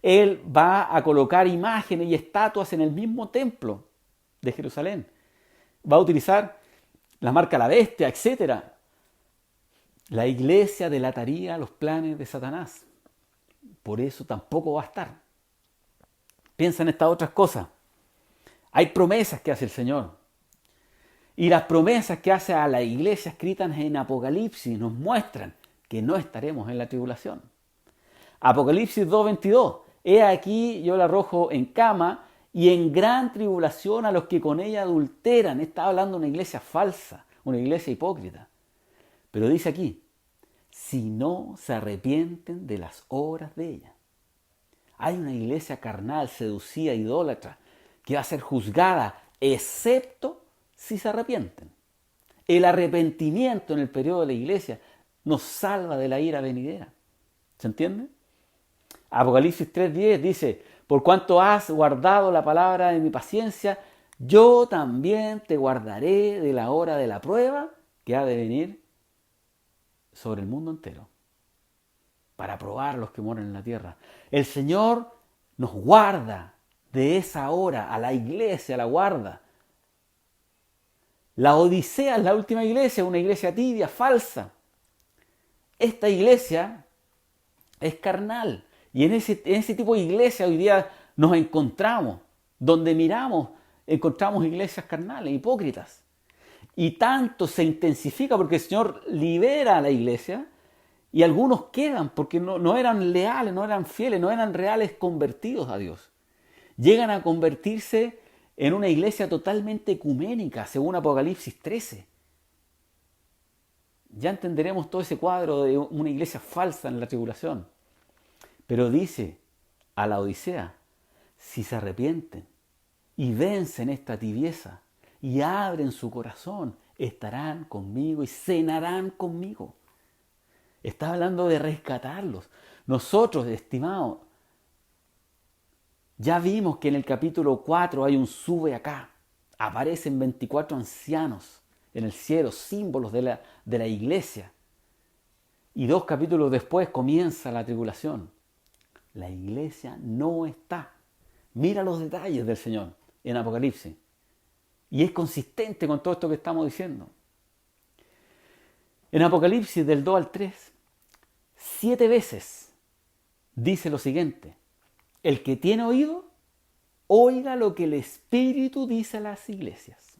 Speaker 1: Él va a colocar imágenes y estatuas en el mismo templo de Jerusalén. Va a utilizar la marca de la bestia, etc. La iglesia delataría los planes de Satanás. Por eso tampoco va a estar. Piensa en estas otras cosas. Hay promesas que hace el Señor. Y las promesas que hace a la iglesia escritas en Apocalipsis nos muestran que no estaremos en la tribulación. Apocalipsis 2:22. He aquí yo la arrojo en cama y en gran tribulación a los que con ella adulteran. Está hablando de una iglesia falsa, una iglesia hipócrita. Pero dice aquí, si no se arrepienten de las obras de ella. Hay una iglesia carnal, seducida, idólatra, que va a ser juzgada, excepto si se arrepienten. El arrepentimiento en el periodo de la iglesia nos salva de la ira venidera. ¿Se entiende? Apocalipsis 3:10 dice, por cuanto has guardado la palabra de mi paciencia, yo también te guardaré de la hora de la prueba que ha de venir sobre el mundo entero, para probar a los que moran en la tierra. El Señor nos guarda de esa hora, a la iglesia la guarda. La Odisea es la última iglesia, una iglesia tibia, falsa. Esta iglesia es carnal. Y en ese tipo de iglesia hoy día nos encontramos. Donde miramos, encontramos iglesias carnales, hipócritas. Y tanto se intensifica porque el Señor libera a la iglesia Y algunos quedan porque no eran leales, no eran fieles, no eran reales convertidos a Dios. Llegan a convertirse en una iglesia totalmente ecuménica, según Apocalipsis 13. Ya entenderemos todo ese cuadro de una iglesia falsa en la tribulación. Pero dice a la Odisea, si se arrepienten y vencen esta tibieza y abren su corazón, estarán conmigo y cenarán conmigo. Está hablando de rescatarlos. Nosotros, estimados, ya vimos que en el capítulo 4 hay un sube acá. Aparecen 24 ancianos en el cielo, símbolos de la iglesia. Y 2 capítulos después comienza la tribulación. La iglesia no está. Mira los detalles del Señor en Apocalipsis. Y es consistente con todo esto que estamos diciendo. En Apocalipsis del 2 al 3, 7 veces dice lo siguiente. El que tiene oído, oiga lo que el Espíritu dice a las iglesias.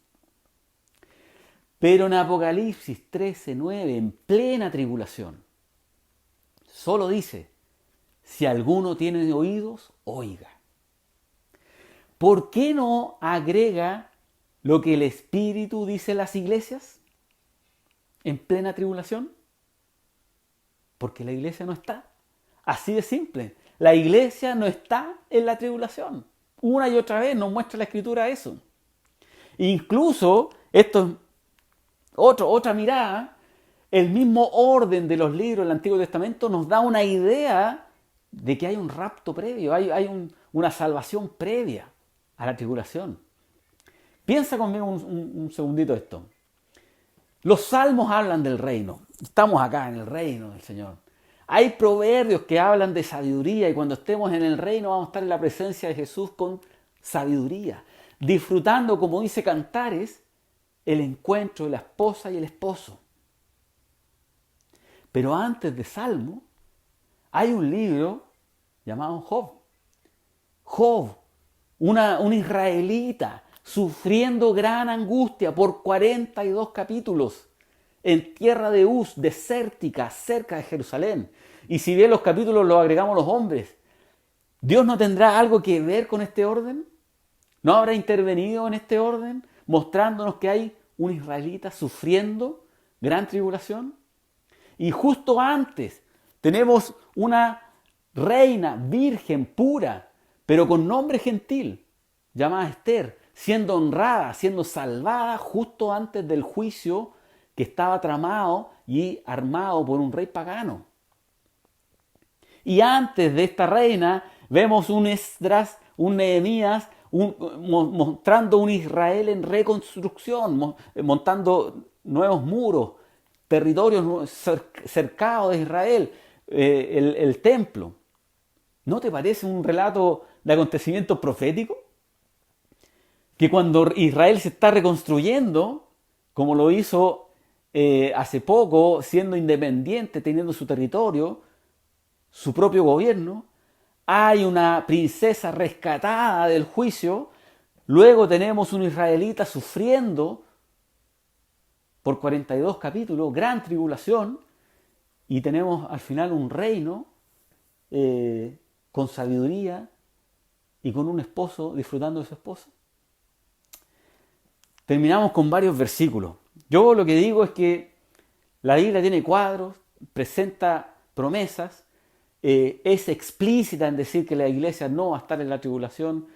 Speaker 1: Pero en Apocalipsis 13:9, en plena tribulación, solo dice, si alguno tiene oídos, oiga. ¿Por qué no agrega lo que el Espíritu dice a las iglesias en plena tribulación? Porque la iglesia no está. Así de simple. La iglesia no está en la tribulación. Una y otra vez nos muestra la Escritura eso. Incluso, esto es otra mirada, el mismo orden de los libros del Antiguo Testamento nos da una idea de que hay un rapto previo, hay una salvación previa a la tribulación. Piensa conmigo un segundito esto. Los salmos hablan del reino. Estamos acá en el reino del Señor. Hay proverbios que hablan de sabiduría y cuando estemos en el reino vamos a estar en la presencia de Jesús con sabiduría, disfrutando, como dice Cantares, el encuentro de la esposa y el esposo. Pero antes de Salmo hay un libro llamado Job. Job, un israelita, sufriendo gran angustia por 42 capítulos en tierra de Uz, desértica, cerca de Jerusalén. Y si bien los capítulos los agregamos los hombres, ¿Dios no tendrá algo que ver con este orden? ¿No habrá intervenido en este orden, mostrándonos que hay un israelita sufriendo gran tribulación? Y justo antes tenemos una reina virgen pura, pero con nombre gentil, llamada Esther, siendo honrada, siendo salvada justo antes del juicio que estaba tramado y armado por un rey pagano. Y antes de esta reina vemos un Esdras, un Nehemías, mostrando un Israel en reconstrucción, montando nuevos muros, territorios cercados de Israel, el templo. ¿No te parece un relato de acontecimientos proféticos? Que cuando Israel se está reconstruyendo, como lo hizo hace poco, siendo independiente, teniendo su territorio, su propio gobierno, hay una princesa rescatada del juicio, luego tenemos un israelita sufriendo por 42 capítulos, gran tribulación, y tenemos al final un reino con sabiduría y con un esposo disfrutando de su esposa. Terminamos con varios versículos. Yo lo que digo es que la Biblia tiene cuadros, presenta promesas, es explícita en decir que la iglesia no va a estar en la tribulación.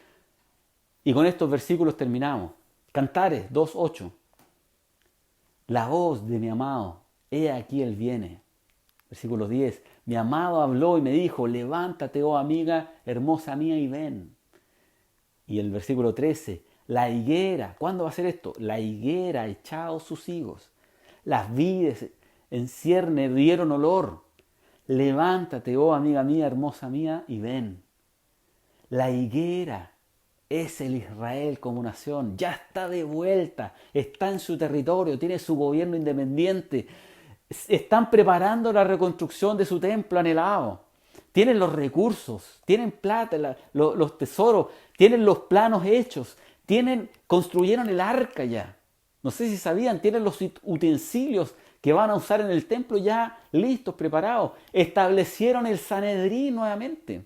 Speaker 1: Y con estos versículos terminamos. Cantares 2:8. La voz de mi amado, he aquí él viene. Versículo 10. Mi amado habló y me dijo, levántate, oh amiga, hermosa mía, y ven. Y el versículo 13. La higuera, ¿cuándo va a ser esto? La higuera ha echado sus higos. Las vides en cierne dieron olor. Levántate, oh amiga mía, hermosa mía, y ven. La higuera es el Israel como nación. Ya está de vuelta. Está en su territorio. Tiene su gobierno independiente. Están preparando la reconstrucción de su templo anhelado. Tienen los recursos. Tienen plata, los tesoros. Tienen los planos hechos. Construyeron el arca ya. No sé si sabían, tienen los utensilios que van a usar en el templo ya listos, preparados. Establecieron el Sanedrín nuevamente.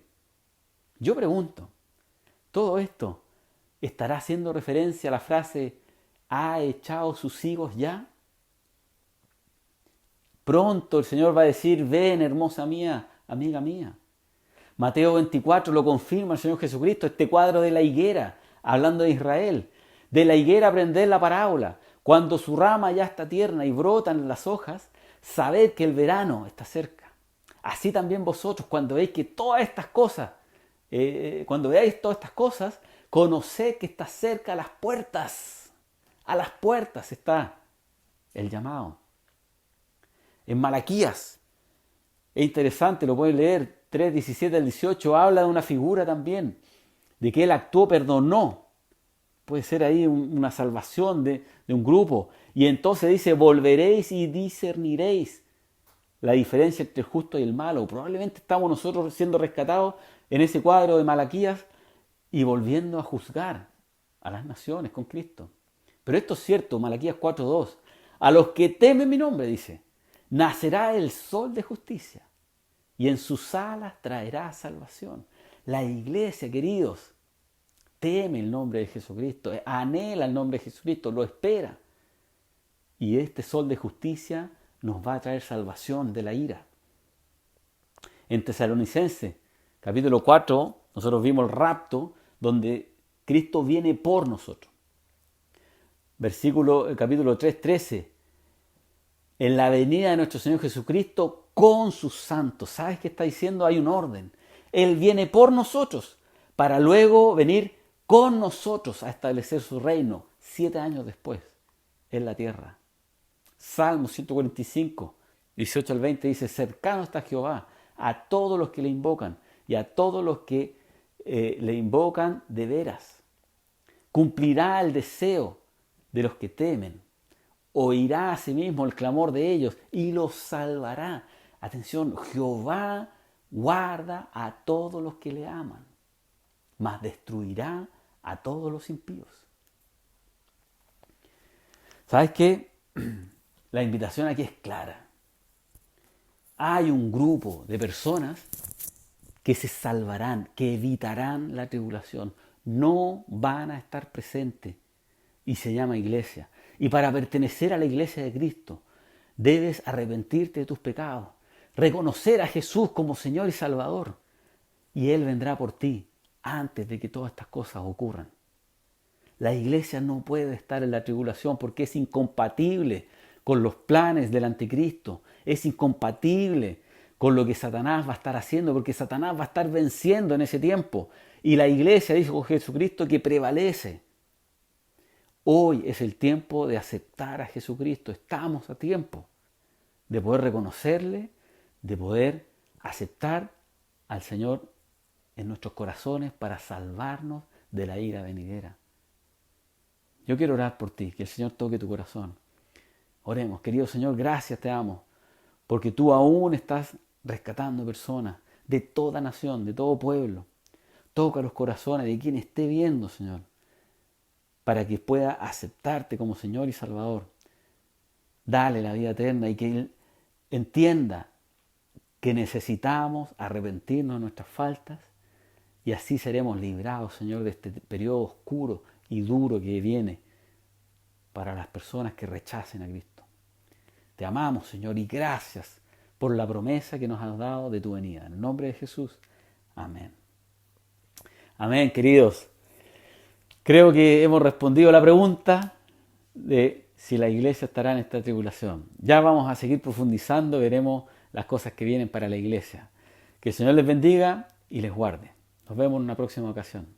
Speaker 1: Yo pregunto, ¿todo esto estará haciendo referencia a la frase ¿ha echado sus higos ya? Pronto el Señor va a decir, ven hermosa mía, amiga mía. Mateo 24 lo confirma el Señor Jesucristo, este cuadro de la higuera, hablando de Israel. De la higuera aprended la parábola. Cuando su rama ya está tierna y brotan las hojas, sabed que el verano está cerca. Así también vosotros, cuando veáis que todas estas cosas, conoced que está cerca a las puertas. A las puertas está el llamado. En Malaquías, es interesante, lo pueden leer, 3:17 al 18, habla de una figura también, de que él actuó, perdonó. Puede ser ahí una salvación de un grupo. Y entonces dice, volveréis y discerniréis la diferencia entre el justo y el malo. Probablemente estamos nosotros siendo rescatados en ese cuadro de Malaquías y volviendo a juzgar a las naciones con Cristo. Pero esto es cierto, Malaquías 4:2. A los que temen mi nombre, dice, nacerá el sol de justicia y en sus alas traerá salvación. La iglesia, queridos, teme el nombre de Jesucristo, anhela el nombre de Jesucristo, lo espera. Y este sol de justicia nos va a traer salvación de la ira. En Tesalonicenses, capítulo 4, nosotros vimos el rapto, donde Cristo viene por nosotros. Capítulo 3:13. En la venida de nuestro Señor Jesucristo con sus santos. ¿Sabes qué está diciendo? Hay un orden. Él viene por nosotros para luego venir con nosotros a establecer su reino 7 años después en la tierra. Salmo 145, 18 al 20 dice, cercano está Jehová a todos los que le invocan y a todos los que le invocan de veras. Cumplirá el deseo de los que temen. Oirá a sí mismo el clamor de ellos y los salvará. Atención, Jehová guarda a todos los que le aman, mas destruirá a todos los impíos. ¿Sabes qué? La invitación aquí es clara. Hay un grupo de personas que se salvarán, que evitarán la tribulación. No van a estar presentes y se llama iglesia. Y para pertenecer a la iglesia de Cristo, debes arrepentirte de tus pecados, reconocer a Jesús como Señor y Salvador, y Él vendrá por ti antes de que todas estas cosas ocurran. La iglesia no puede estar en la tribulación porque es incompatible con los planes del anticristo, es incompatible con lo que Satanás va a estar haciendo, porque Satanás va a estar venciendo en ese tiempo. Y la iglesia, dijo Jesucristo, que prevalece. Hoy es el tiempo de aceptar a Jesucristo. Estamos a tiempo de poder reconocerle, de poder aceptar al Señor en nuestros corazones para salvarnos de la ira venidera. Yo quiero orar por ti, que el Señor toque tu corazón. Oremos, querido Señor, gracias te amo, porque tú aún estás rescatando personas de toda nación, de todo pueblo. Toca los corazones de quien esté viendo, Señor, para que pueda aceptarte como Señor y Salvador. Dale la vida eterna y que Él entienda que necesitamos arrepentirnos de nuestras faltas y así seremos librados, Señor, de este periodo oscuro y duro que viene para las personas que rechacen a Cristo. Te amamos, Señor, y gracias por la promesa que nos has dado de tu venida. En el nombre de Jesús, amén. Amén, queridos. Creo que hemos respondido a la pregunta de si la iglesia estará en esta tribulación. Ya vamos a seguir profundizando, veremos las cosas que vienen para la iglesia. Que el Señor les bendiga y les guarde. Nos vemos en una próxima ocasión.